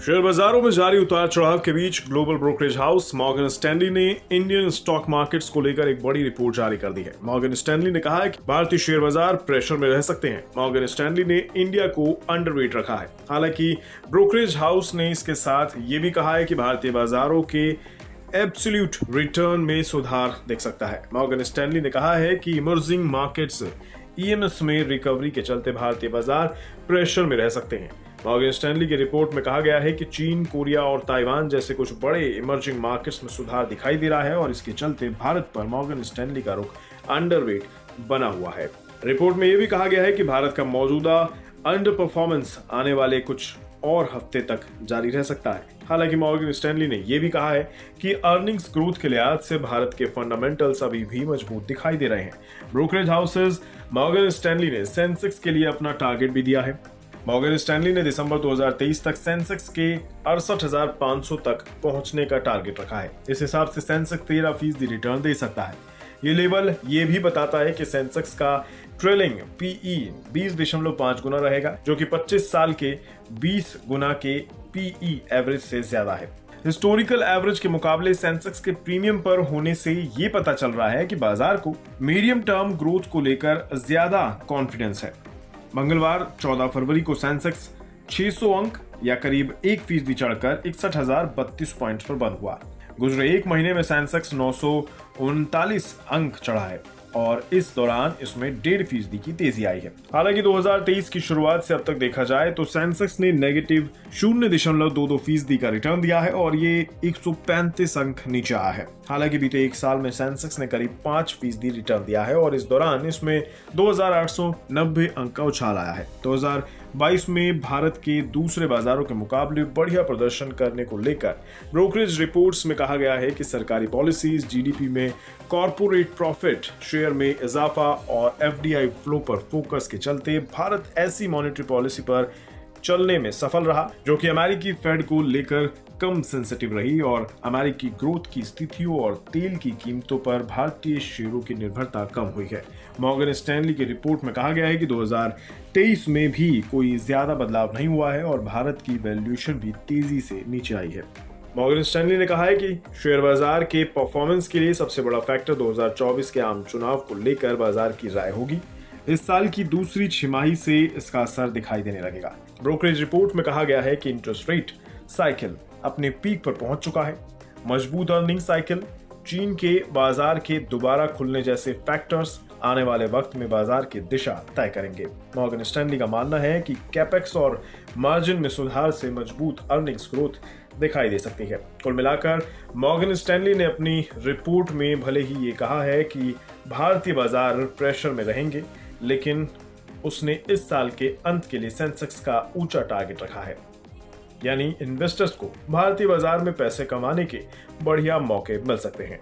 Share बाजारों में जारी उतार चढ़ाव के बीच global brokerage house Morgan Stanley ने इंडियन स्टॉक मार्केट्स को लेकर एक बड़ी रिपोर्ट जारी कर दी है। मॉर्गन स्टैनली ने कहा है कि भारतीय शेयर बाजार प्रेशर में रह सकते हैं। मॉर्गन स्टैनली ने इंडिया को अंडरवेट रखा है। हालांकि ब्रोकरेज हाउस ने इसके साथ ये भी कहा है कि भारतीय बाजारों के एब्सोल्यूट रिटर्न में सुधार देख सकता है। मॉर्गन स्टैनली ने कहा है कि इमर्जिंग मार्केट्स EMS में रिकवरी के चलते भारतीय बाजार प्रेशर में रह सकते हैं। मॉर्गन स्टैनली की रिपोर्ट में कहा गया है कि चीन, कोरिया और ताइवान जैसे कुछ बड़े इमर्जिंग मार्केट्स में सुधार दिखाई दे रहा है और इसके चलते भारत पर मॉर्गन स्टैनली का रुख अंडरवेट बना हुआ है। रिपोर्ट में यह भी कहा गया है कि भारत का मौजूदा अंडर परफॉर्मेंस आने वाले कुछ और हफ्ते तक जारी रह सकता है। हालांकि मॉर्गन स्टैनली ने यह भी कहा है कि अर्निंग्स ग्रोथ के लिहाज से भारत के फंडामेंटल्स अभी भी मजबूत दिखाई दे रहे हैं। ब्रोकरेज हाउसेज मॉर्गन स्टैनली ने सेंसेक्स के लिए अपना टारगेट भी दिया है। मॉर्गन स्टैनली ने दिसंबर 2023 तक सेंसेक्स के 68,500 तक पहुंचने का टारगेट रखा है। इस हिसाब से सेंसेक्स 13% रिटर्न दे सकता है। ये लेवल ये भी बताता है कि सेंसेक्स का ट्रेलिंग PE 20.5 गुना रहेगा, जो कि 25 साल के 20 गुना के PE एवरेज से ज्यादा है। हिस्टोरिकल एवरेज के मुकाबले सेंसेक्स के प्रीमियम पर होने से ये पता चल रहा है कि बाजार को मीडियम टर्म ग्रोथ को लेकर ज्यादा कॉन्फिडेंस है। मंगलवार 14 फरवरी को सेंसेक्स 600 अंक या करीब 1% चढ़कर 61,032 पॉइंट पर बंद हुआ। गुजरे एक महीने में सेंसेक्स 939 अंक चढ़ा है और इस दौरान इसमें 1.5% की तेजी आई है। हालांकि 2023 की शुरुआत से अब तक देखा जाए तो सेंसेक्स ने नेगेटिव 0.22% का रिटर्न दिया है और ये 135 अंक नीचे आया है। हालांकि बीते एक साल में सेंसेक्स ने करीब 5% रिटर्न दिया है और इस दौरान इसमें 2,890 अंक का उछाल आया है। 2022 में भारत के दूसरे बाजारों के मुकाबले बढ़िया प्रदर्शन करने को लेकर ब्रोकरेज रिपोर्ट्स में कहा गया है कि सरकारी पॉलिसीज, GDP में कॉर्पोरेट प्रॉफिट, शेयर में इजाफा और FDI फ्लो पर फोकस के चलते भारत ऐसी मॉनेटरी पॉलिसी पर चलने में सफल रहा जो कि अमेरिकी फेड को लेकर कम सेंसिटिव रही और अमेरिकी ग्रोथ की स्थितियों और तेल की कीमतों पर भारतीय शेयरों की निर्भरता कम हुई है। मॉर्गन स्टैनली की रिपोर्ट में कहा गया है कि 2023 में भी कोई ज्यादा बदलाव नहीं हुआ है और भारत की वैल्यूएशन भी तेजी से नीचे आई है। मॉर्गन स्टैनली ने कहा है कि शेयर बाजार के परफॉर्मेंस के लिए सबसे बड़ा फैक्टर 2024 के आम चुनाव को लेकर बाजार की राय होगी। इस साल की दूसरी छमाही से इसका असर दिखाई देने लगेगा। ब्रोकरेज रिपोर्ट में कहा गया है कि इंटरेस्ट रेट साइकिल अपने पीक पर पहुंच चुका है। मजबूत अर्निंग साइकिल, चीन के बाजार के दोबारा खुलने जैसे फैक्टर्स आने वाले वक्त में बाजार की दिशा तय करेंगे। मॉर्गन स्टैनली का मानना है कि कैपेक्स और मार्जिन में सुधार से मजबूत अर्निंग्स ग्रोथ दिखाई दे सकती है। कुल मिलाकर मॉर्गन स्टैनली ने अपनी रिपोर्ट में भले ही ये कहा है कि भारतीय बाजार प्रेशर में रहेंगे, लेकिन उसने इस साल के अंत के लिए सेंसेक्स का ऊंचा टारगेट रखा है। यानी इन्वेस्टर्स को भारतीय बाजार में पैसे कमाने के बढ़िया मौके मिल सकते हैं।